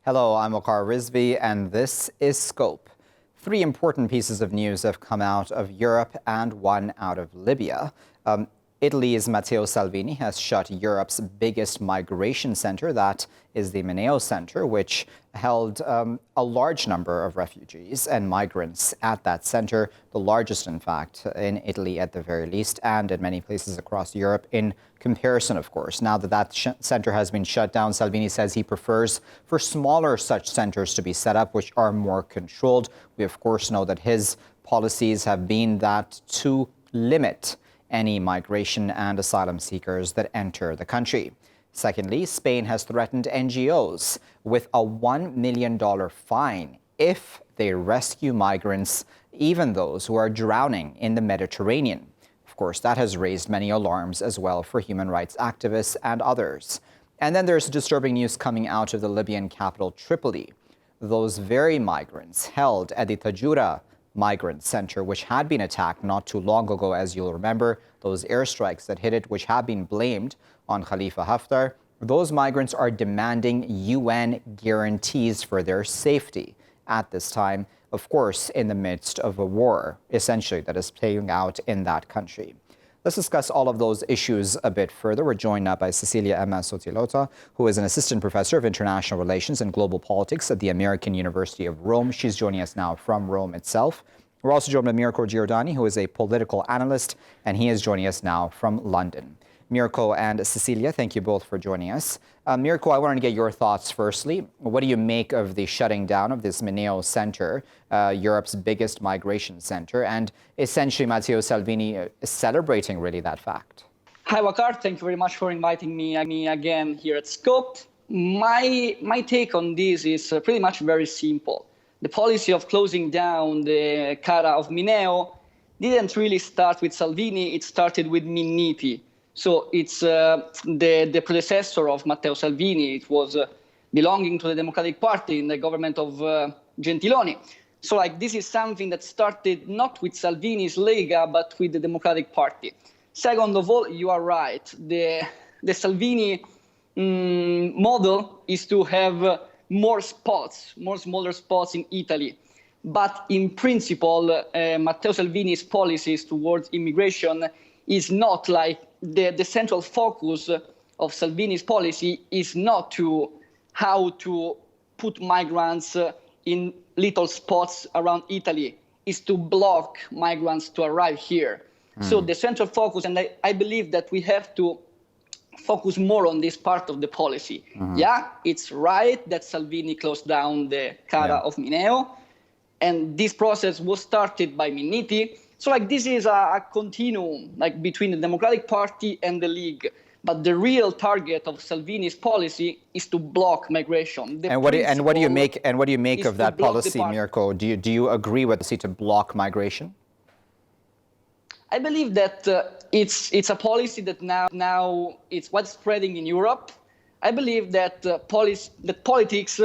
Hello, I'm Waqar Rizvi, and this is Scope. Three important pieces of news have come out of Europe and one out of Libya. Italy's Matteo Salvini has shut Europe's biggest migration center, that is the Mineo Center, which held a large number of refugees and migrants at that center, the largest, in fact, in Italy at the very least, and in many places across Europe in comparison, of course. Now that center has been shut down, Salvini says he prefers for smaller such centers to be set up, which are more controlled. We, of course, know that his policies have been that to limit any migration and asylum seekers that enter the country. Secondly, Spain has threatened NGOs with a $1 million fine if they rescue migrants, even those who are drowning in the Mediterranean. Of course, that has raised many alarms as well for human rights activists and others. And then there's disturbing news coming out of the Libyan capital, Tripoli. Those very migrants held at the Tajura Migrant Center, which had been attacked not too long ago, as you'll remember, those airstrikes that hit it, which have been blamed on Khalifa Haftar. Those migrants are demanding UN guarantees for their safety at this time, of course, in the midst of a war, essentially, that is playing out in that country. Let's discuss all of those issues a bit further. We're joined now by Cecilia Sottilotta, who is an assistant professor of international relations and global politics at the American University of Rome. She's joining us now from Rome itself. We're also joined by Mirko Giordani, who is a political analyst, and he is joining us now from London. Mirko and Cecilia, thank you both for joining us. Mirko, I wanted to get your thoughts firstly. What do you make of the shutting down of this Mineo Center, Europe's biggest migration center, and essentially Matteo Salvini is celebrating really that fact? Hi, Waqar. Thank you very much for inviting me again here at Scope. My take on this is pretty much very simple. The policy of closing down the Cara of Mineo didn't really start with Salvini, it started with Minniti. So it's the predecessor of Matteo Salvini. It was belonging to the Democratic Party in the government of Gentiloni. So this is something that started not with Salvini's Lega, but with the Democratic Party. Second of all, you are right. The Salvini model is to have more smaller spots in Italy. But in principle, Matteo Salvini's policies towards immigration is not like the central focus of Salvini's policy is not to how to put migrants in little spots around Italy, is to block migrants to arrive here. So the central focus, and I believe that we have to focus more on this part of the policy. Yeah, it's right that Salvini closed down the Cara of Mineo, and this process was started by Minniti. So this is a continuum between the Democratic Party and the League. But the real target of Salvini's policy is to block migration. And what do you make of that policy, Mirko? Do you agree with the policy to block migration? I believe that it's a policy that now it's widespreading in Europe. I believe that politics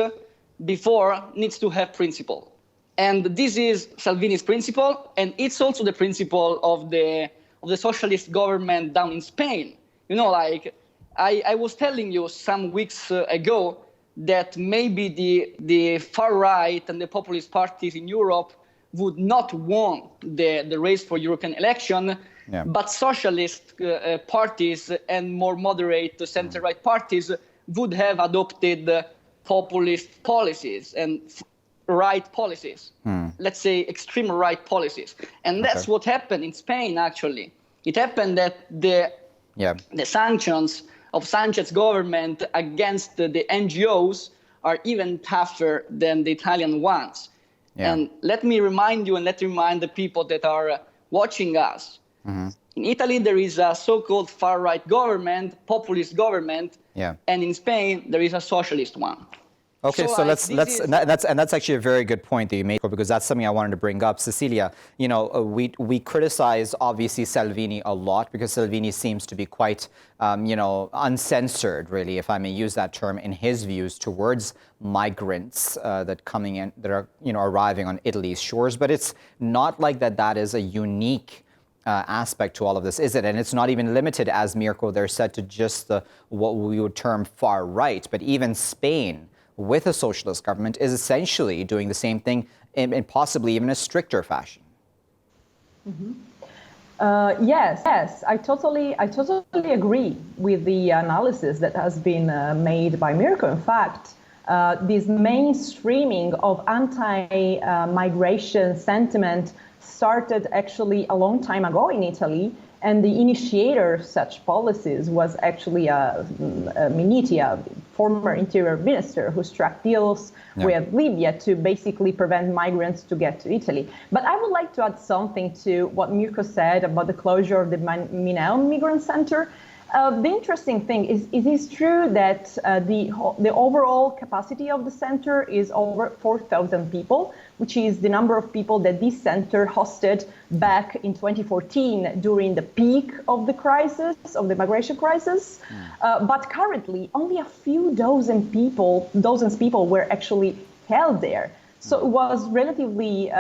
before needs to have principle. And this is Salvini's principle, and it's also the principle of the socialist government down in Spain. You know, I was telling you some weeks ago that maybe the far right and the populist parties in Europe would not want the race for European election, but socialist parties and more moderate center-right parties would have adopted populist policies and right policies, let's say extreme right policies. And that's what happened in Spain, actually. It happened that the sanctions of Sanchez's government against the NGOs are even tougher than the Italian ones. And let me remind you and remind the people that are watching us. In Italy, there is a so-called far-right government, populist government, and in Spain, there is a socialist one. Okay, so that's actually a very good point that you made, because that's something I wanted to bring up. Cecilia, you know, we criticize obviously Salvini a lot because Salvini seems to be quite, uncensored, really, if I may use that term, in his views towards migrants that are arriving on Italy's shores. But it's not like that is a unique aspect to all of this, is it? And it's not even limited, as Mirko there said, to just what we would term far right, but even Spain with a socialist government is essentially doing the same thing in possibly even a stricter fashion. Yes, I totally agree with the analysis that has been made by Mirko. In fact, this mainstreaming of anti-migration sentiment started actually a long time ago in Italy, and the initiator of such policies was actually Minniti, a former interior minister, who struck deals with Libya to basically prevent migrants to get to Italy. But I would like to add something to what Mirko said about the closure of the Mineo Migrant Center. The interesting thing is, it is true that the overall capacity of the center is over 4,000 people, which is the number of people that this center hosted back in 2014 during the peak of the crisis, of the migration crisis. But currently, only a few dozens people were actually held there. So it was relatively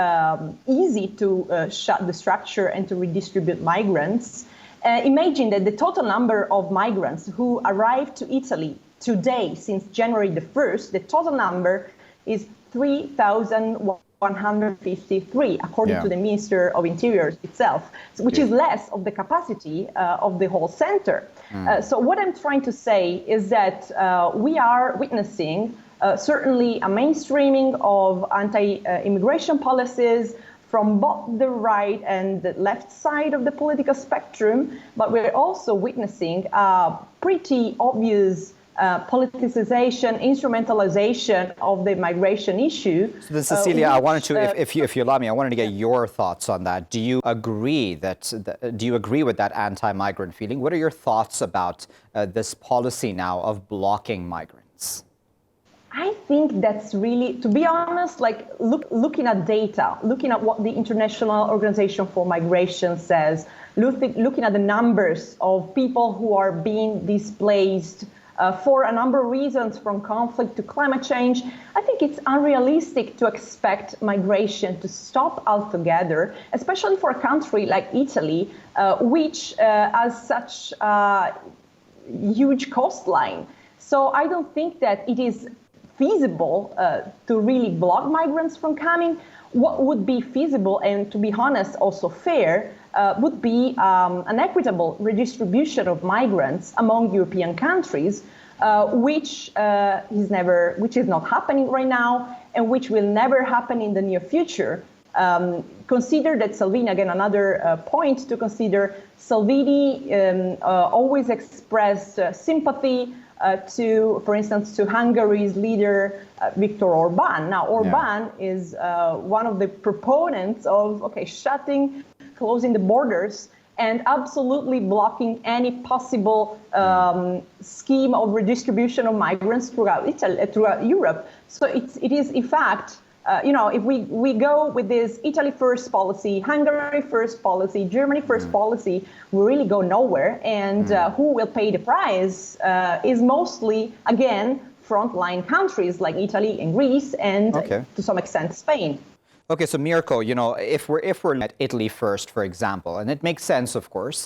easy to shut the structure and to redistribute migrants. Imagine that the total number of migrants who arrived to Italy today, since January the 1st, the total number is 3,153, according to the Minister of Interior itself, which is less of the capacity of the whole center. So what I'm trying to say is that we are witnessing certainly a mainstreaming of anti-immigration policies from both the right and the left side of the political spectrum, but we're also witnessing a pretty obvious politicization, instrumentalization of the migration issue. So then, Cecilia, I wanted to, if you allow me, I wanted to get your thoughts on that. Do you agree with that anti-migrant feeling? What are your thoughts about this policy now of blocking migrants? I think that's really, to be honest, like looking at data, looking at what the International Organization for Migration says, looking at the numbers of people who are being displaced for a number of reasons, from conflict to climate change, I think it's unrealistic to expect migration to stop altogether, especially for a country like Italy, which has such a huge coastline. So I don't think that it is feasible to really block migrants from coming. What would be feasible, and to be honest, also fair, would be an equitable redistribution of migrants among European countries, which is not happening right now, and which will never happen in the near future. Consider that Salvini, again, another point to consider, Salvini always expressed sympathy to, for instance, to Hungary's leader, Viktor Orban. Now, Orban is one of the proponents of, closing the borders and absolutely blocking any possible scheme of redistribution of migrants throughout Europe. So it is, in fact, if we go with this Italy first policy, Hungary first policy, Germany first policy, we really go nowhere. And who will pay the price is mostly, again, frontline countries like Italy and Greece, and to some extent Spain. Okay, so Mirko, if we're at Italy first, for example, and it makes sense, of course,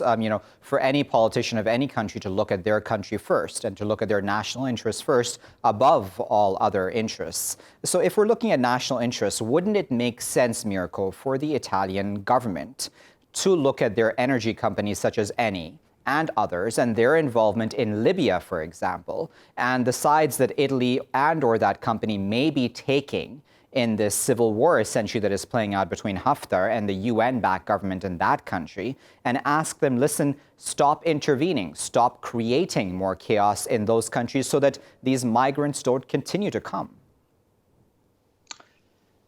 for any politician of any country to look at their country first and to look at their national interests first above all other interests. So if we're looking at national interests, wouldn't it make sense, Mirko, for the Italian government to look at their energy companies such as Eni and others and their involvement in Libya, for example, and the sides that Italy and or that company may be taking in this civil war, essentially, that is playing out between Haftar and the UN-backed government in that country, and ask them, listen, stop intervening, stop creating more chaos in those countries so that these migrants don't continue to come?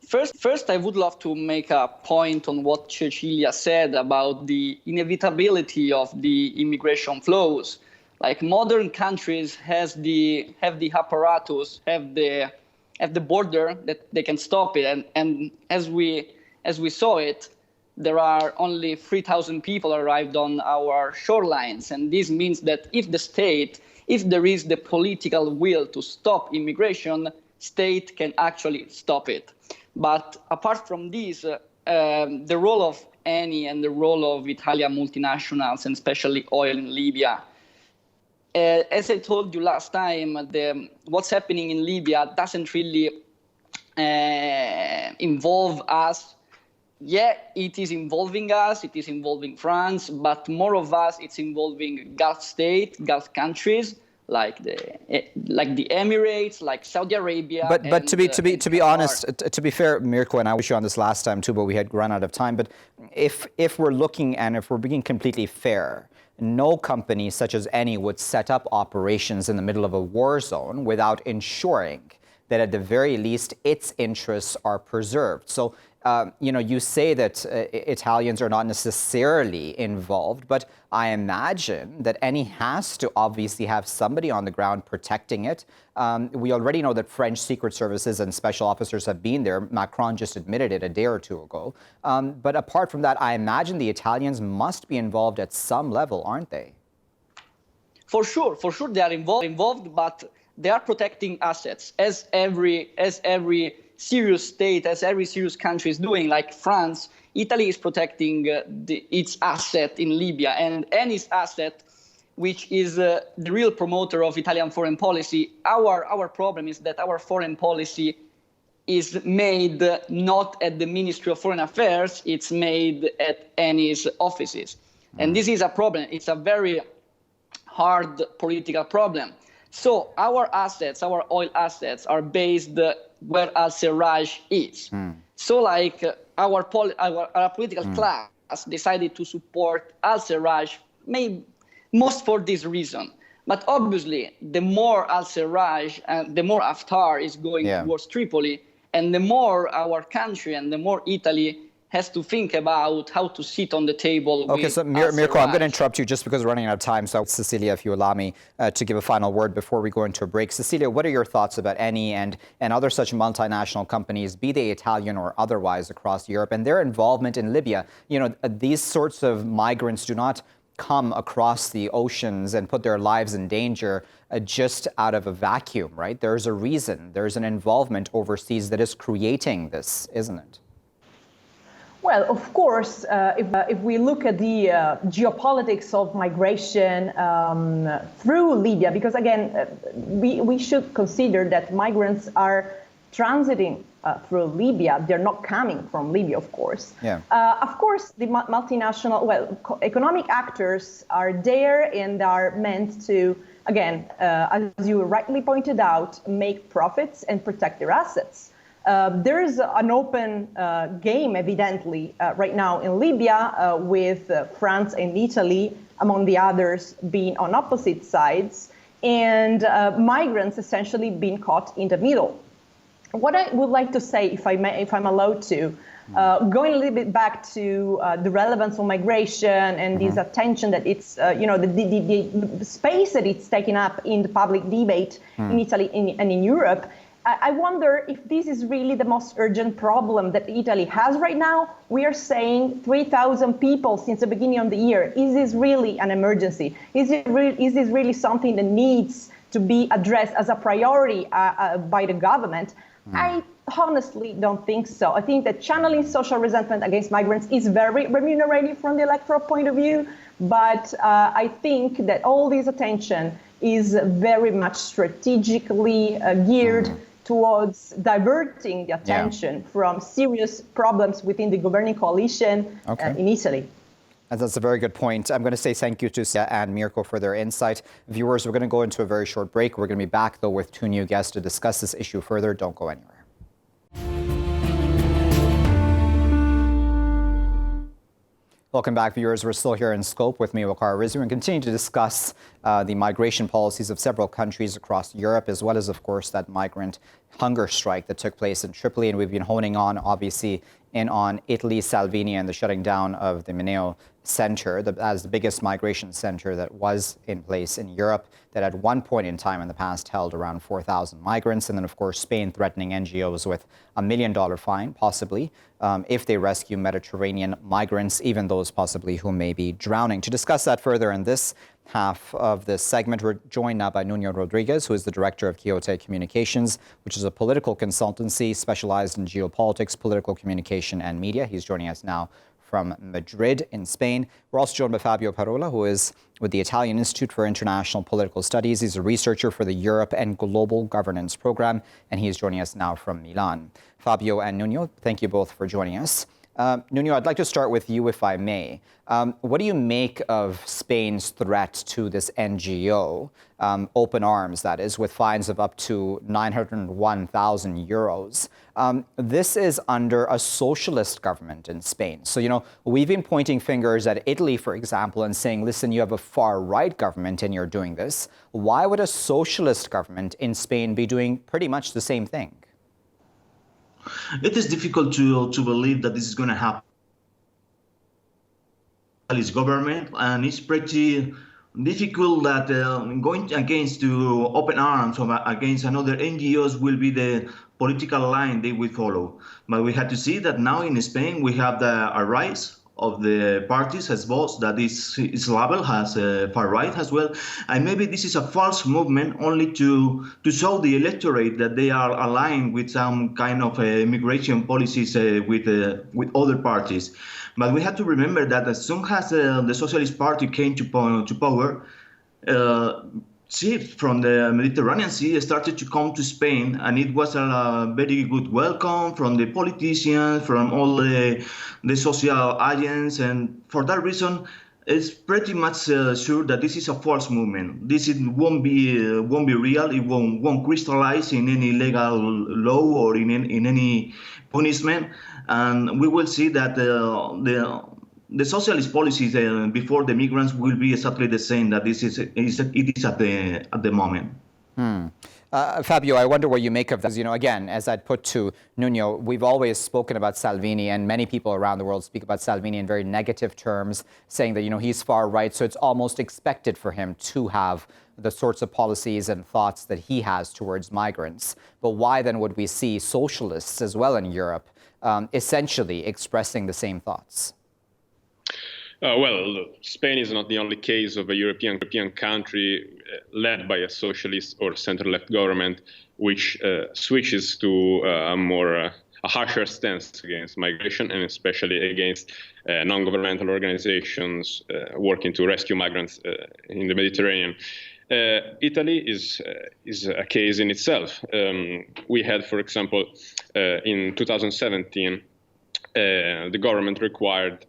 First, I would love to make a point on what Cecilia said about the inevitability of the immigration flows. Like, modern countries have the apparatus, have the border that they can stop it, and as we saw it, there are only 3,000 people arrived on our shorelines, and this means that if there is the political will to stop immigration, state can actually stop it. But apart from this, the role of Eni and the role of Italian multinationals, and especially oil in Libya, as I told you last time, what's happening in Libya doesn't really involve us. Yeah, it is involving us, it is involving France, but more of us, it's involving Gulf states, Gulf countries, like the Emirates, like Saudi Arabia. But to be honest, to be fair, Mirko, and I was on this last time too, but we had run out of time. But if we're looking and if we're being completely fair, no company such as any would set up operations in the middle of a war zone without ensuring that at the very least its interests are preserved. So, you say that Italians are not necessarily involved, but I imagine that any has to obviously have somebody on the ground protecting it. We already know that French secret services and special officers have been there. Macron just admitted it a day or two ago. But apart from that, I imagine the Italians must be involved at some level, aren't they? For sure they are involved, but they are protecting assets, as every serious state, as every serious country is doing. Like France, Italy is protecting its asset in Libya, and any asset which is the real promoter of Italian foreign policy. Our problem is that our foreign policy is made not at the Ministry of Foreign Affairs, it's made at Eni's offices. And this is a problem. It's a very hard political problem. So our assets, our oil assets, are based where al-Serraj is. So like our political class decided to support al-Serraj, maybe most for this reason. But obviously, the more al-Serraj and the more Haftar is going towards Tripoli, and the more our country and the more Italy has to think about how to sit on the table. Okay, so Mirko, I'm going to interrupt you just because we're running out of time. So Cecilia, if you allow me to give a final word before we go into a break. Cecilia, what are your thoughts about Eni and other such multinational companies, be they Italian or otherwise, across Europe, and their involvement in Libya? These sorts of migrants do not come across the oceans and put their lives in danger just out of a vacuum, right? There's a reason. There's an involvement overseas that is creating this, isn't it? Well, of course, if we look at the geopolitics of migration through Libya, because again, we should consider that migrants are transiting through Libya. They're not coming from Libya, of course. Yeah. Of course, the multinational, economic actors are there and are meant to, again, as you rightly pointed out, make profits and protect their assets. There is an open game, evidently, right now in Libya with France and Italy, among the others, being on opposite sides, and migrants essentially being caught in the middle. What I would like to say, if I'm allowed to, going a little bit back to the relevance of migration and this attention that it's, the space that it's taking up in the public debate in Italy and in Europe, I wonder if this is really the most urgent problem that Italy has right now. We are saying 3,000 people since the beginning of the year. Is this really an emergency? Is this really something that needs to be addressed as a priority by the government? I honestly don't think so. I think that channeling social resentment against migrants is very remunerating from the electoral point of view, but I think that all this attention is very much strategically geared towards diverting the attention from serious problems within the governing coalition in Italy. And that's a very good point. I'm going to say thank you to Cecilia and Mirko for their insight. Viewers, we're going to go into a very short break. We're going to be back, though, with two new guests to discuss this issue further. Don't go anywhere. Welcome back, viewers. We're still here in Scope with me, Waqar Rizvi, and continue to discuss the migration policies of several countries across Europe, as well as, of course, that migrant hunger strike that took place in Tripoli. And we've been honing on, obviously, on Italy, Salvini, and the shutting down of the Mineo Center as the biggest migration center that was in place in Europe, that at one point in time in the past held around 4,000 migrants. And then, of course, Spain threatening NGOs with $1 million fine, possibly, if they rescue Mediterranean migrants, even those possibly who may be drowning. To discuss that further in this half of this segment, we're joined now by Nuno Rodriguez, who is the director of Quixote Communications, which is a political consultancy specialized in geopolitics, political communication, and media. He's joining us now from Madrid in Spain. We're also joined by Fabio Parola, who is with the Italian Institute for International Political Studies. He's a researcher for the Europe and Global Governance Program, and he is joining us now from Milan. Fabio and Nuno, thank you both for joining us. Nuno, I'd like to start with you, if I may. What do you make of Spain's threat to this NGO, Open Arms, that is, with fines of up to 901,000 euros? This is under a socialist government in Spain. So, we've been pointing fingers at Italy, for example, and saying, listen, you have a far-right government and you're doing this. Why would a socialist government in Spain be doing pretty much the same thing? It is difficult to believe that this is going to happen. Italy's government, and it's pretty difficult that going against to Open Arms or against another NGOs will be the political line they will follow. But we had to see that now in Spain we have a rise of the parties as Vox, that is labeled as far right as well, and maybe this is a false movement only to show the electorate that they are aligned with some kind of immigration policies with other parties. But we have to remember that as soon as the Socialist Party came to power, ships from the Mediterranean Sea started to come to Spain, and it was a very good welcome from the politicians, from all the social agents, and for that reason, it's pretty much sure that this is a false movement. This won't be real. It won't crystallize in any legal law or in any punishment, and we will see that the socialist policies before the migrants will be exactly the same that it is at the moment. Fabio, I wonder what you make of this. Again, as I'd put to Nuno, we've always spoken about Salvini, and many people around the world speak about Salvini in very negative terms, saying that, he's far right, so it's almost expected for him to have the sorts of policies and thoughts that he has towards migrants. But why then would we see socialists as well in Europe essentially expressing the same thoughts? Well, Spain is not the only case of a European country led by a socialist or center-left government, which switches to a harsher stance against migration, and especially against non-governmental organizations working to rescue migrants in the Mediterranean. Italy is a case in itself. We had, for example, in 2017, the government required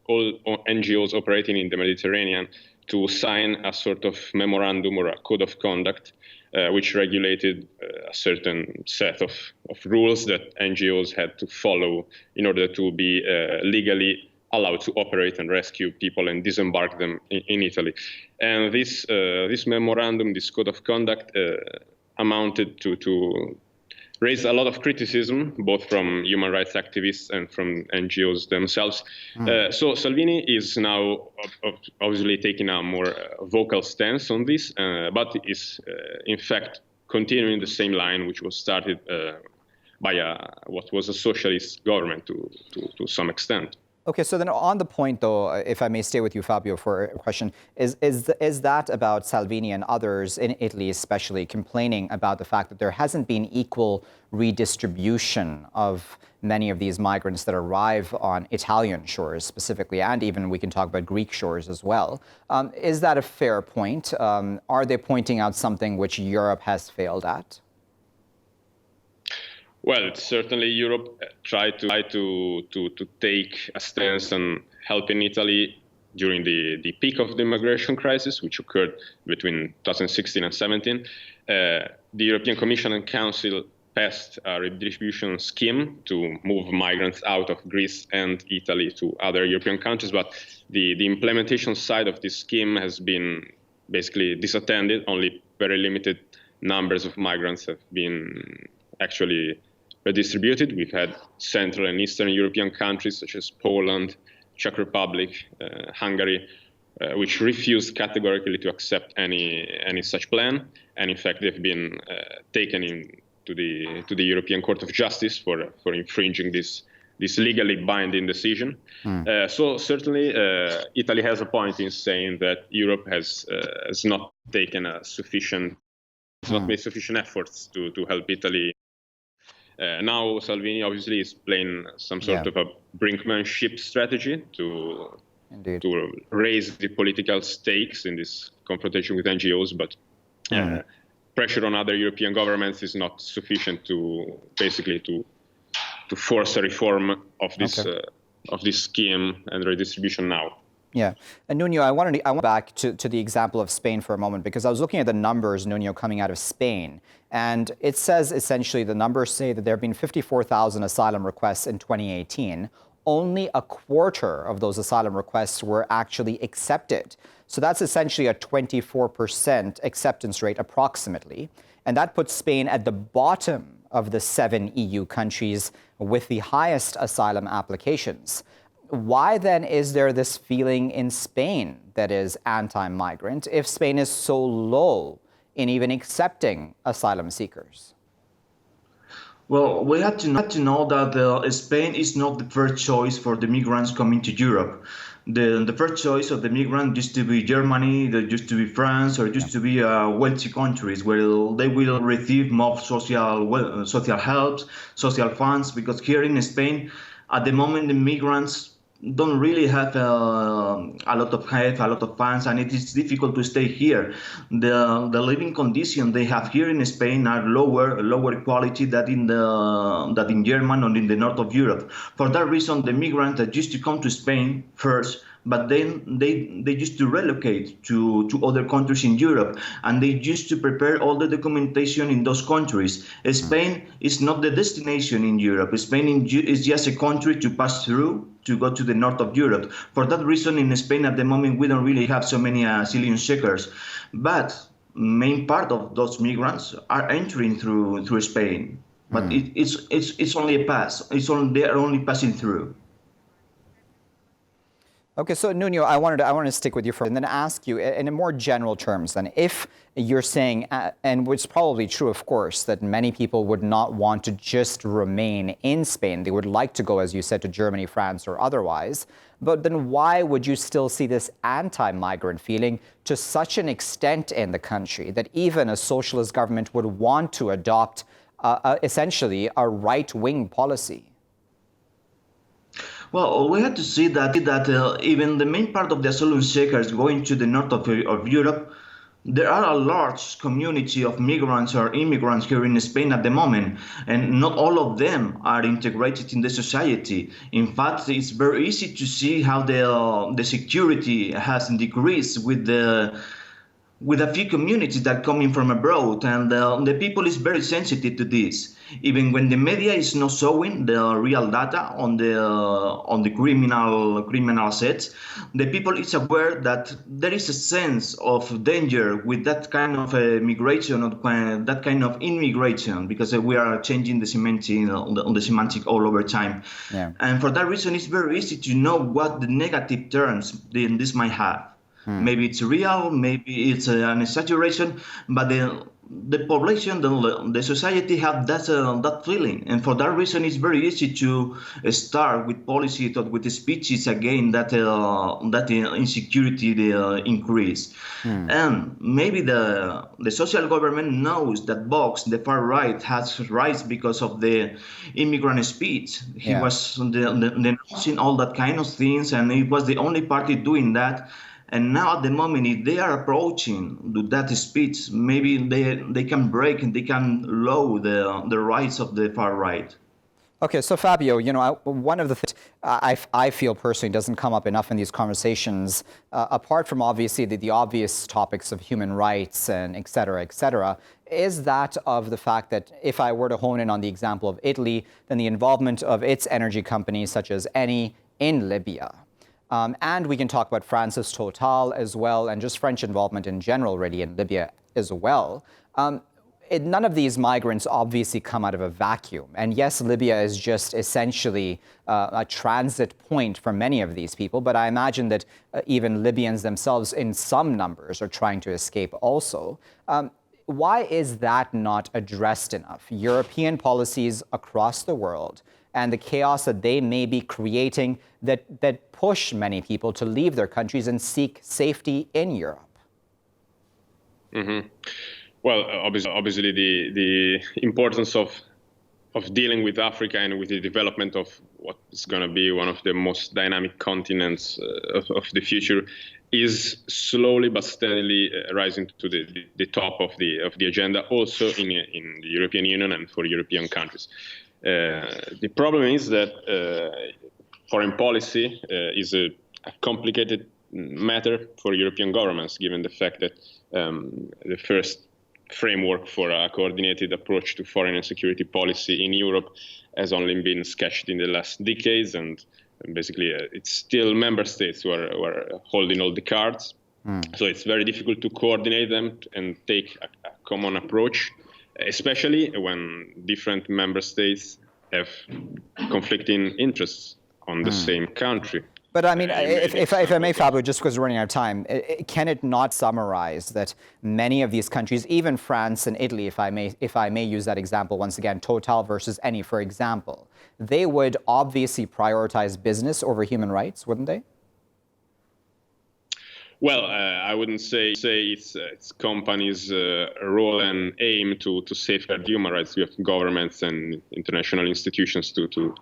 all NGOs operating in the Mediterranean to sign a sort of memorandum or a code of conduct, which regulated a certain set of rules that NGOs had to follow in order to be legally allowed to operate and rescue people and disembark them in Italy. And this memorandum, this code of conduct, amounted to raise a lot of criticism, both from human rights activists and from NGOs themselves. So Salvini is now obviously taking a more vocal stance on this, but is in fact continuing the same line which was started by what was a socialist government to some extent. Okay, so then on the point, though, if I may stay with you, Fabio, for a question, is that about Salvini and others in Italy especially complaining about the fact that there hasn't been equal redistribution of many of these migrants that arrive on Italian shores specifically, and even we can talk about Greek shores as well. Is that a fair point? Are they pointing out something which Europe has failed at? Well, certainly Europe tried to take a stance on helping Italy during the peak of the immigration crisis, which occurred between 2016 and 17. The European Commission and Council passed a redistribution scheme to move migrants out of Greece and Italy to other European countries, but the implementation side of this scheme has been basically disattended. Only very limited numbers of migrants have been actually redistributed. We've had Central and Eastern European countries such as Poland, Czech Republic, Hungary, which refused categorically to accept any such plan, and in fact they've been taken to the European Court of Justice for infringing this legally binding decision. So certainly Italy has a point in saying that Europe has not taken not made sufficient efforts to help Italy. Now Salvini obviously is playing some sort of a brinkmanship strategy to raise the political stakes in this confrontation with NGOs, but pressure on other European governments is not sufficient to basically to force a reform of this scheme and redistribution now. Yeah. And Nuno, I went back to the example of Spain for a moment, because I was looking at the numbers, Nuno, coming out of Spain. And it says essentially the numbers say that there have been 54,000 asylum requests in 2018. Only a quarter of those asylum requests were actually accepted. So that's essentially a 24% acceptance rate approximately. And that puts Spain at the bottom of the 7 EU countries with the highest asylum applications. Why then is there this feeling in Spain that is anti-migrant if Spain is so low in even accepting asylum seekers? Well, we have to know that Spain is not the first choice for the migrants coming to Europe. The first choice of the migrant used to be Germany, there used to be France, or used to be wealthy countries where they will receive more social help, social funds, because here in Spain, at the moment, the migrants don't really have a lot of help, a lot of funds, and it is difficult to stay here. The living conditions they have here in Spain are lower quality than in Germany or in the north of Europe. For that reason, the migrants that used to come to Spain first, but then they used to relocate to other countries in Europe, and they used to prepare all the documentation in those countries. Spain is not the destination in Europe. Spain is just a country to pass through to go to the north of Europe. For that reason, in Spain at the moment, we don't really have so many asylum seekers. But main part of those migrants are entering through Spain. But it's only a pass. They are only passing through. Okay, so Nuno, I wanted to stick with you for and then ask you in more general terms then, if you're saying, and it's probably true, of course, that many people would not want to just remain in Spain. They would like to go, as you said, to Germany, France, or otherwise. But then why would you still see this anti-migrant feeling to such an extent in the country that even a socialist government would want to adopt essentially a right-wing policy? Well, we have to see that even the main part of the asylum seekers going to the north of Europe, there are a large community of migrants or immigrants here in Spain at the moment, and not all of them are integrated in the society. In fact, it's very easy to see how the security has decreased with a few communities that coming from abroad, and the people is very sensitive to this. Even when the media is not showing the real data on the criminal sets, the people is aware that there is a sense of danger with that kind of migration, or that kind of immigration, because we are changing the semantic on the semantic all over time. Yeah. And for that reason, it's very easy to know what the negative terms this might have. Maybe it's real, maybe it's an exaggeration, but the population, the society have that feeling, and for that reason, it's very easy to start with policies or with the speeches again that insecurity increase. And maybe the social government knows that Vox, the far right, has rise because of the immigrant speech. He was denouncing all that kind of things, and it was the only party doing that. And now at the moment, if they are approaching that speech, maybe they can break and they can lower the rights of the far right. Okay, so Fabio, one of the things I feel personally doesn't come up enough in these conversations, apart from obviously the obvious topics of human rights and et cetera, is that of the fact that if I were to hone in on the example of Italy, then the involvement of its energy companies such as Eni in Libya. And we can talk about France's Total as well, and just French involvement in general, really, in Libya as well. None of these migrants obviously come out of a vacuum. And yes, Libya is just essentially a transit point for many of these people. But I imagine that even Libyans themselves, in some numbers, are trying to escape also. Why is that not addressed enough? European policies across the world and the chaos that they may be creating that push many people to leave their countries and seek safety in Europe? Mm-hmm. Well, obviously the importance of dealing with Africa and with the development of what is going to be one of the most dynamic continents of the future is slowly but steadily rising to the top of the agenda, also in the European Union and for European countries. The problem is that foreign policy is a complicated matter for European governments, given the fact that the first framework for a coordinated approach to foreign and security policy in Europe has only been sketched in the last decades, and basically it's still member states who are holding all the cards. So it's very difficult to coordinate them and take a common approach, especially when different member states have conflicting interests on the same country. But I mean, if I may, Fabio, just because we're running out of time, can it not summarize that many of these countries, even France and Italy, if I may use that example once again, Total versus Eni, for example, they would obviously prioritize business over human rights, wouldn't they? Well, I wouldn't say it's companies' role and aim to safeguard human rights. We have governments and international institutions to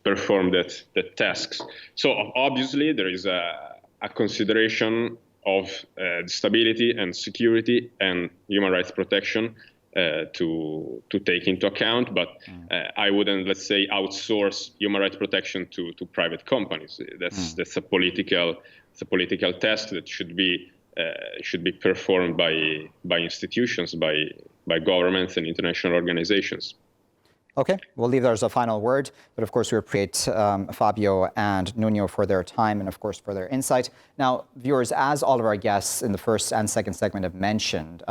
perform that tasks. So obviously there is a consideration of stability and security and human rights protection to take into account, but I wouldn't, let's say, outsource human rights protection to private companies. That's a political task that should be performed by institutions, by governments and international organizations. Okay, we'll leave there as a final word, but of course we appreciate Fabio and Nuno for their time and of course for their insight. Now, viewers, as all of our guests in the first and second segment have mentioned,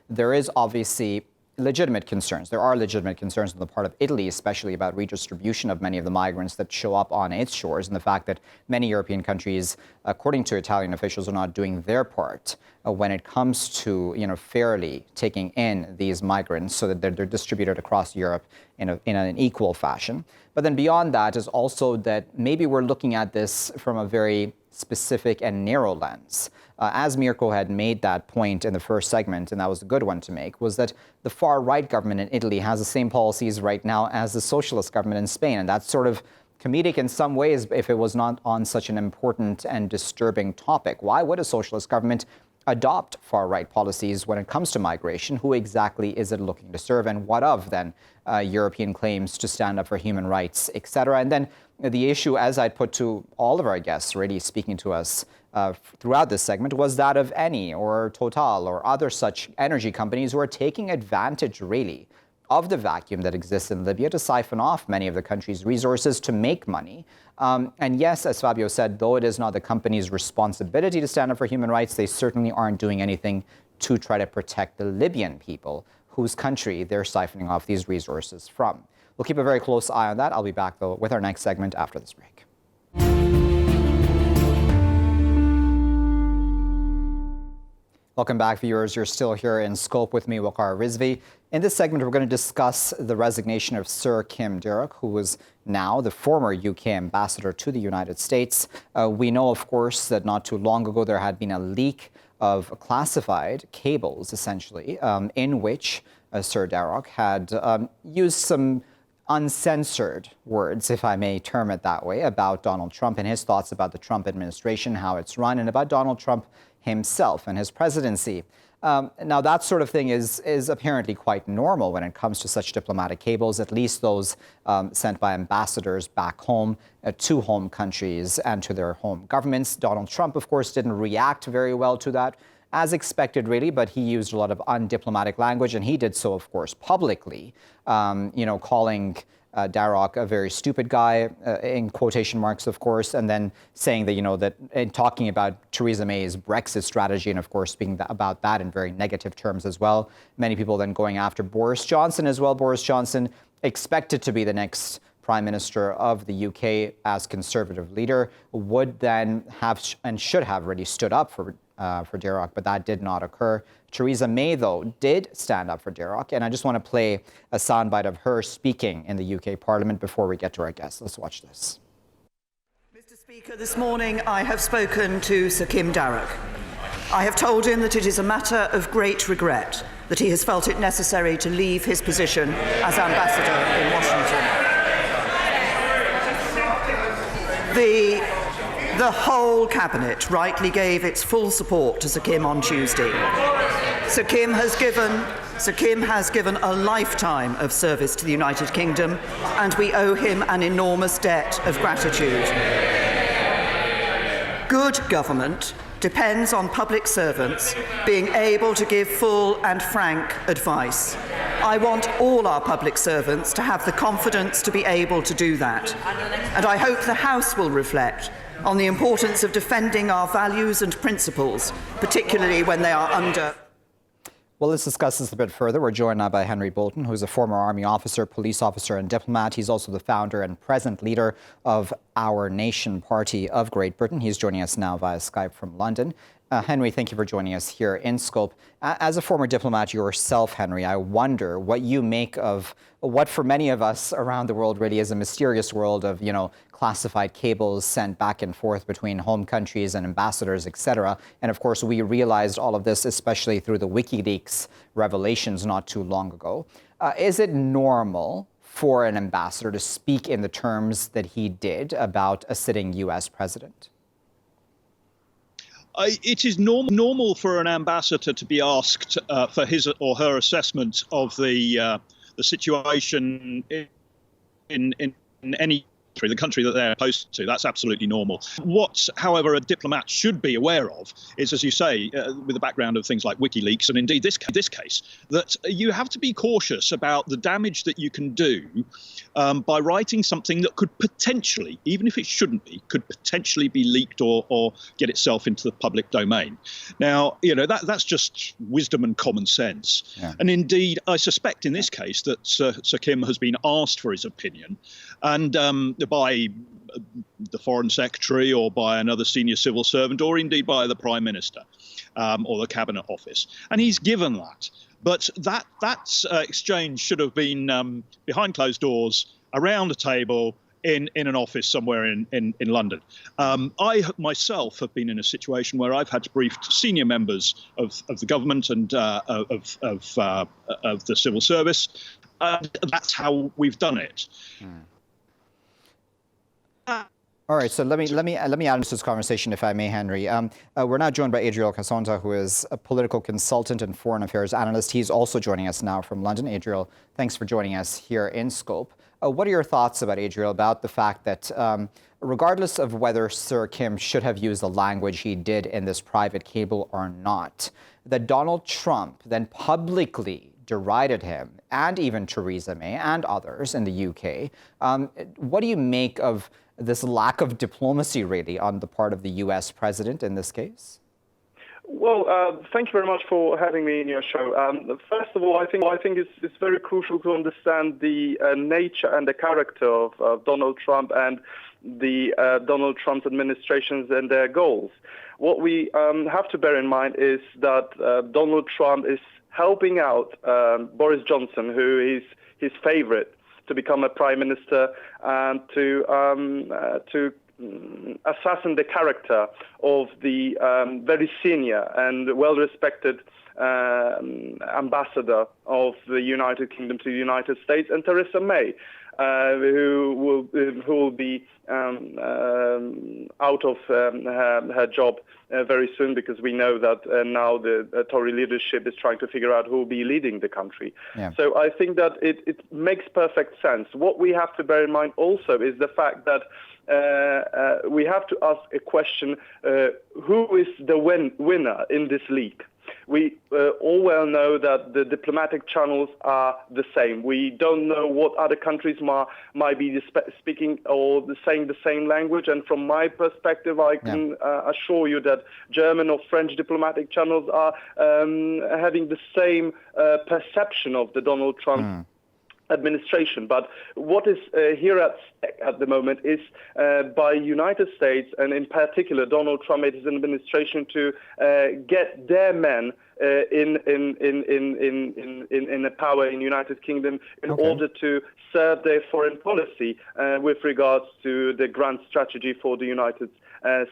there is obviously legitimate concerns. There are legitimate concerns on the part of Italy, especially about redistribution of many of the migrants that show up on its shores, and the fact that many European countries, according to Italian officials, are not doing their part when it comes to, fairly taking in these migrants so that they're distributed across Europe in an equal fashion. But then beyond that is also that maybe we're looking at this from a very specific and narrow lens. As Mirko had made that point in the first segment, and that was a good one to make, was that the far-right government in Italy has the same policies right now as the socialist government in Spain. And that's sort of comedic in some ways if it was not on such an important and disturbing topic. Why would a socialist government adopt far-right policies when it comes to migration? Who exactly is it looking to serve? And what of, then, European claims to stand up for human rights, etc.? And then the issue, as I'd put to all of our guests really speaking to us throughout this segment, was that of Eni or Total or other such energy companies who are taking advantage, really, of the vacuum that exists in Libya to siphon off many of the country's resources to make money. And yes, as Fabio said, though it is not the company's responsibility to stand up for human rights, they certainly aren't doing anything to try to protect the Libyan people whose country they're siphoning off these resources from. We'll keep a very close eye on that. I'll be back, though, with our next segment after this break. Welcome back, viewers. You're still here in Scope with me, Waqar Rizvi. In this segment, we're going to discuss the resignation of Sir Kim Darroch, who was now the former UK ambassador to the United States. We know, of course, that not too long ago there had been a leak of classified cables, essentially, in which Sir Darroch had used some uncensored words, if I may term it that way, about Donald Trump and his thoughts about the Trump administration, how it's run, and about Donald Trump himself and his presidency. Now, that sort of thing is apparently quite normal when it comes to such diplomatic cables, at least those sent by ambassadors back home to home countries and to their home governments. Donald Trump, of course, didn't react very well to that, as expected, really, but he used a lot of undiplomatic language, and he did so, of course, publicly, calling Darroch a very stupid guy, in quotation marks, of course, and then saying that, that in talking about Theresa May's Brexit strategy, and of course speaking about that in very negative terms as well. Many people then going after Boris Johnson as well. Boris Johnson expected to be the next Prime Minister of the UK as Conservative leader, would then have and should have really stood up for Darroch, but that did not occur. Theresa May, though, did stand up for Darroch, and I just want to play a soundbite of her speaking in the UK Parliament before we get to our guests. Let's watch this. Mr. Speaker, this morning I have spoken to Sir Kim Darroch. I have told him that it is a matter of great regret that he has felt it necessary to leave his position as ambassador in Washington. The whole cabinet rightly gave its full support to Sir Kim on Tuesday. Sir Kim has given a lifetime of service to the United Kingdom, and we owe him an enormous debt of gratitude. Good government depends on public servants being able to give full and frank advice. I want all our public servants to have the confidence to be able to do that. And I hope the House will reflect on the importance of defending our values and principles, particularly when they are under... Well, let's discuss this a bit further. We're joined now by Henry Bolton, who's a former army officer, police officer and diplomat. He's also the founder and present leader of Our Nation Party of Great Britain. He's joining us now via Skype from London. Henry, thank you for joining us here in Scope. As a former diplomat yourself, Henry, I wonder what you make of what for many of us around the world really is a mysterious world of, classified cables sent back and forth between home countries and ambassadors, etc. And of course, we realized all of this, especially through the WikiLeaks revelations not too long ago. Is it normal for an ambassador to speak in the terms that he did about a sitting U.S. president? It is normal for an ambassador to be asked for his or her assessment of the situation in any country, the country that they're opposed to. That's absolutely normal. What, however, a diplomat should be aware of is, as you say, with the background of things like WikiLeaks and indeed this case, that you have to be cautious about the damage that you can do by writing something that could potentially, even if it shouldn't be, could potentially be leaked or get itself into the public domain. Now, that's just wisdom and common sense. Yeah. And indeed, I suspect in this case that Sir Kim has been asked for his opinion, and by the Foreign Secretary or by another senior civil servant or indeed by the Prime Minister or the Cabinet Office. And he's given that. But that exchange should have been behind closed doors, around a table, in an office somewhere in London. I myself have been in a situation where I've had to brief senior members of the government and of the civil service. That's how we've done it. All right, so let me add into this conversation, if I may, Henry. We're now joined by Adriel Kasonta, who is a political consultant and foreign affairs analyst. He's also joining us now from London. Adriel, thanks for joining us here in Scope. What are your thoughts about, Adriel, about the fact that regardless of whether Sir Kim should have used the language he did in this private cable or not, that Donald Trump then publicly derided him and even Theresa May and others in the UK. What do you make of this lack of diplomacy, really, on the part of the U.S. president in this case? Well, thank you very much for having me in your show. First of all, I think it's very crucial to understand the nature and the character of Donald Trump and the Donald Trump's administrations and their goals. What we have to bear in mind is that Donald Trump is helping out Boris Johnson, who is his favorite, to become a prime minister and to assassinate the character of the very senior and well-respected ambassador of the United Kingdom to the United States, and Theresa May, who will be out of her job very soon, because we know that now the Tory leadership is trying to figure out who will be leading the country. Yeah. So I think that it makes perfect sense. What we have to bear in mind also is the fact that we have to ask a question, who is the winner in this league? We all well know that the diplomatic channels are the same. We don't know what other countries might be speaking or saying the same language. And from my perspective, I can assure you that German or French diplomatic channels are having the same perception of the Donald Trump administration. But what is here at the moment is by United States, and in particular Donald Trump and his administration, to get their men in the power in United Kingdom in order to serve their foreign policy with regards to the grand strategy for the United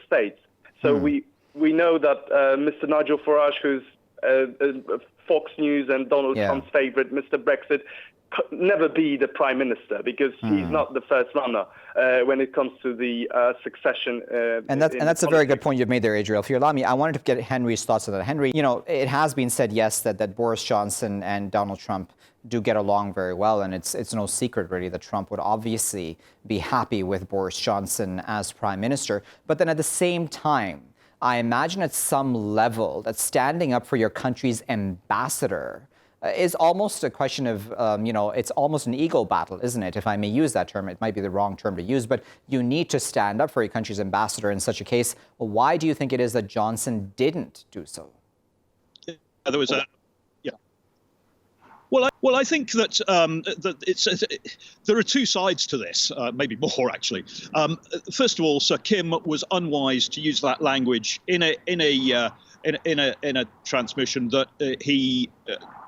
States. So we we know that Mr. Nigel Farage, who's Fox News and Donald Trump's favorite, Mr. Brexit, never be the prime minister because he's not the first runner when it comes to the succession. And that's a very good point you've made there, Adriel. If you allow me, I wanted to get Henry's thoughts on that. Henry, it has been said, yes, that Boris Johnson and Donald Trump do get along very well, and it's no secret really that Trump would obviously be happy with Boris Johnson as prime minister. But then at the same time, I imagine at some level that standing up for your country's ambassador is almost a question of, it's almost an ego battle, isn't it? If I may use that term, it might be the wrong term to use, but you need to stand up for your country's ambassador in such a case. Why do you think it is that Johnson didn't do so? There was a, Well, I think that there are two sides to this, maybe more actually. First of all, Sir Kim was unwise to use that language in a transmission that he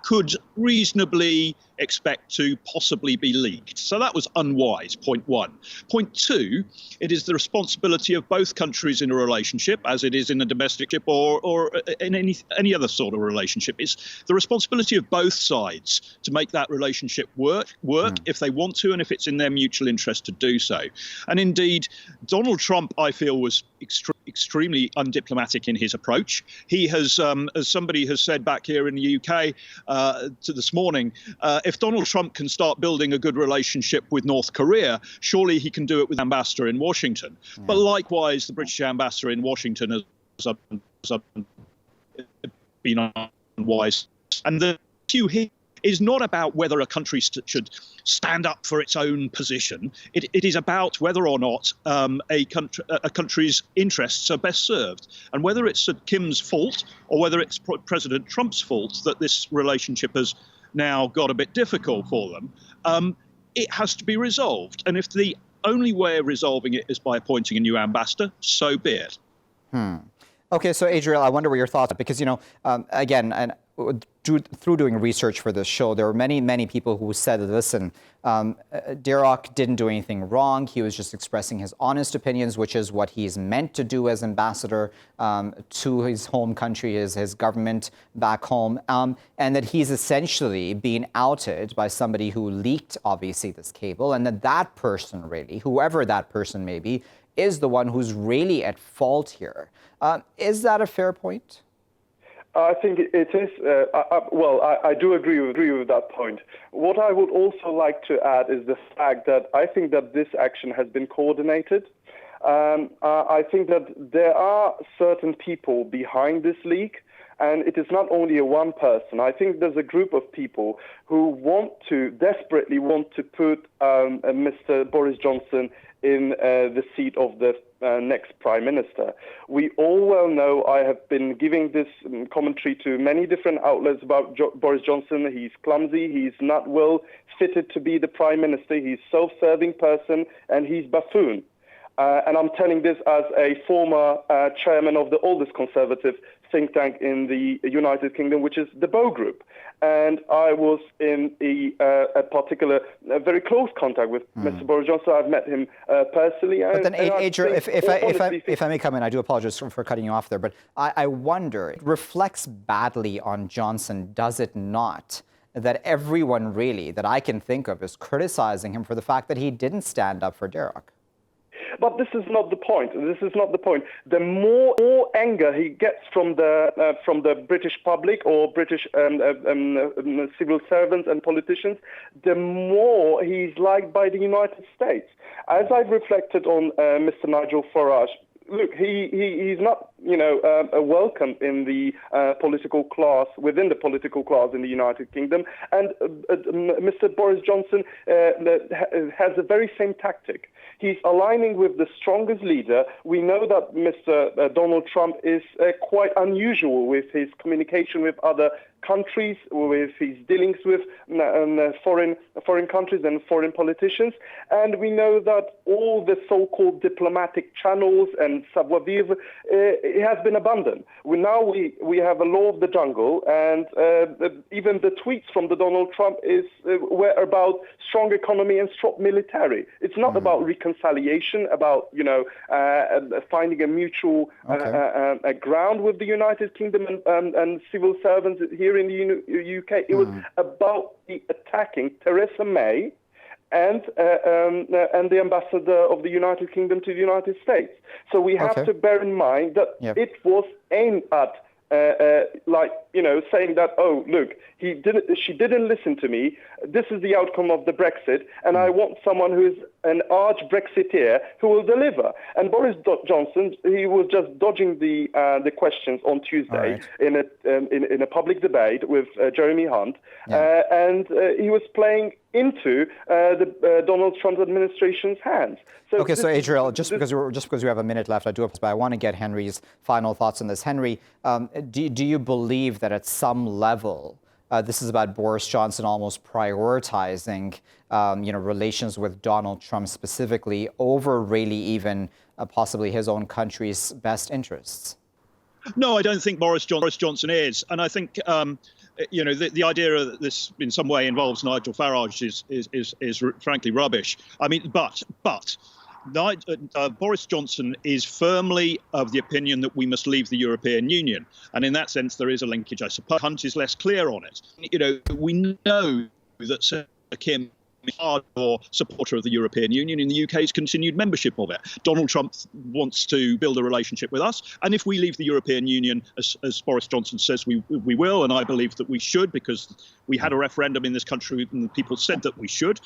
could reasonably expect to possibly be leaked. So that was unwise, point one. Point two, it is the responsibility of both countries in a relationship, as it is in a domestic ship or in any other sort of relationship. It's the responsibility of both sides to make that relationship work if they want to and if it's in their mutual interest to do so. And indeed, Donald Trump, I feel, was extremely undiplomatic in his approach. He has, as somebody has said back here in the UK to this morning, if Donald Trump can start building a good relationship with North Korea, surely he can do it with the ambassador in Washington. Yeah. But likewise, the British ambassador in Washington has been unwise. And the issue here is not about whether a country should stand up for its own position. It is about whether or not a country's interests are best served, and whether it's Kim's fault or whether it's President Trump's fault that this relationship has now got a bit difficult for them. It has to be resolved, and if the only way of resolving it is by appointing a new ambassador, so be it. Okay, so Adriel, I wonder what your thoughts are, because again, through doing research for this show, there were many people who said, listen, Darroch didn't do anything wrong. He was just expressing his honest opinions, which is what he's meant to do as ambassador to his home country, his government back home, and that he's essentially being outed by somebody who leaked, obviously, this cable, and that person really, whoever that person may be, is the one who's really at fault here. Is that a fair point? I think it is. I do agree with that point. What I would also like to add is the fact that I think that this action has been coordinated. I think that there are certain people behind this leak, and it is not only one person. I think there's a group of people who desperately want to put Mr. Boris Johnson in the seat of the next prime minister. We all well know, I have been giving this commentary to many different outlets about Boris Johnson. He's clumsy, he's not well fitted to be the prime minister, he's self-serving person, and he's buffoon. And I'm telling this as a former chairman of the oldest conservative think tank in the United Kingdom, which is the Bow Group. And I was in a very close contact with Mr. Boris Johnson. I've met him personally. But then, Adriel, if I may come in, I do apologize for cutting you off there, but I wonder, it reflects badly on Johnson, does it not, that everyone really that I can think of is criticizing him for the fact that he didn't stand up for Darroch? But this is not the point. This is not the point. The more anger he gets from the British public or British civil servants and politicians, the more he's liked by the United States. As I've reflected on Mr. Nigel Farage, look, he's not, welcome in the political class, within the political class in the United Kingdom. And Mr. Boris Johnson has the very same tactic. He's aligning with the strongest leader. We know that Mr. Donald Trump is quite unusual with his communication with other countries, with his dealings with foreign countries and foreign politicians. And we know that all the so-called diplomatic channels and savoir-vivre it has been abandoned. We have a law of the jungle, and even the tweets from the Donald Trump were about strong economy and strong military. It's not about reconciliation, about finding a mutual ground with the United Kingdom and civil servants here in the UK. It was about attacking Theresa May and the ambassador of the United Kingdom to the United States. So we have to bear in mind that it was aimed at saying that, oh, look, she didn't listen to me. This is the outcome of the Brexit, and I want someone who is an arch Brexiteer who will deliver. And Boris Johnson, he was just dodging the questions on Tuesday in a public debate with Jeremy Hunt, and he was playing into the Donald Trump administration's hands. So Adriel, just because we have a minute left, but I want to get Henry's final thoughts on this. Henry, do you believe that at some level this is about Boris Johnson almost prioritizing relations with Donald Trump specifically over really even possibly his own country's best interests? No, I don't think Boris Johnson is, and I think the idea that this in some way involves Nigel Farage is frankly rubbish. I mean, but Boris Johnson is firmly of the opinion that we must leave the European Union, and in that sense, there is a linkage. I suppose Hunt is less clear on it. We know that Sir Kim is a hardcore supporter of the European Union in the UK's continued membership of it. Donald Trump wants to build a relationship with us, and if we leave the European Union, as Boris Johnson says we will, and I believe that we should, because we had a referendum in this country and people said that we should,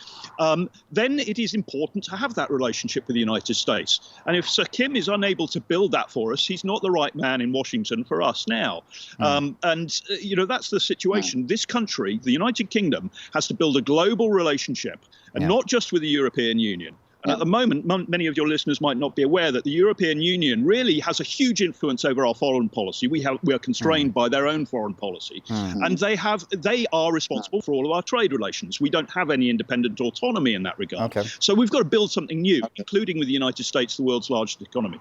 then it is important to have that relationship with the United States. And if Sir Kim is unable to build that for us, he's not the right man in Washington for us now. That's the situation. This country, the United Kingdom, has to build a global relationship, and not just with the European Union. And at the moment, many of your listeners might not be aware that the European Union really has a huge influence over our foreign policy. We are constrained by their own foreign policy, and they are responsible for all of our trade relations. We don't have any independent autonomy in that regard. So we've got to build something new, including with the United States, the world's largest economy.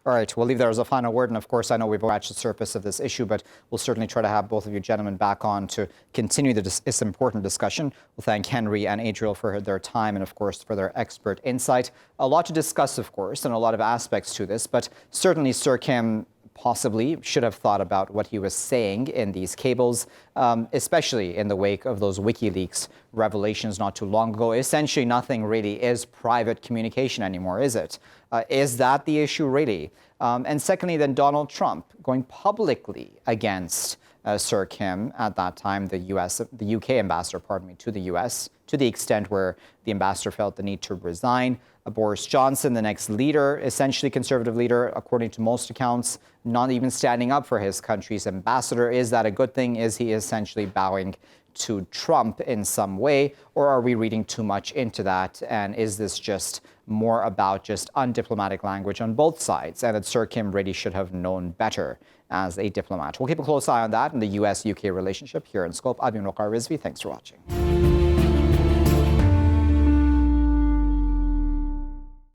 All right, we'll leave there as a final word. And of course, I know we've scratched the surface of this issue, but we'll certainly try to have both of you gentlemen back on to continue this important discussion. We'll thank Henry and Adriel for their time and, of course, for their expert insight. A lot to discuss, of course, and a lot of aspects to this, but certainly Sir Kim possibly should have thought about what he was saying in these cables, especially in the wake of those WikiLeaks revelations not too long ago. Essentially, nothing really is private communication anymore, is it? Is that the issue, really? And secondly, then Donald Trump going publicly against Sir Kim, at that time the UK ambassador, to the US, to the extent where the ambassador felt the need to resign. Boris Johnson, the next leader, essentially conservative leader, according to most accounts, not even standing up for his country's ambassador. Is that a good thing? Is he essentially bowing to Trump in some way, or are we reading too much into that? And is this just more about just undiplomatic language on both sides, and that Sir Kim really should have known better as a diplomat? We'll keep a close eye on that in the US-UK relationship here in Scope. I've been Waqar Rizvi. Thanks for watching.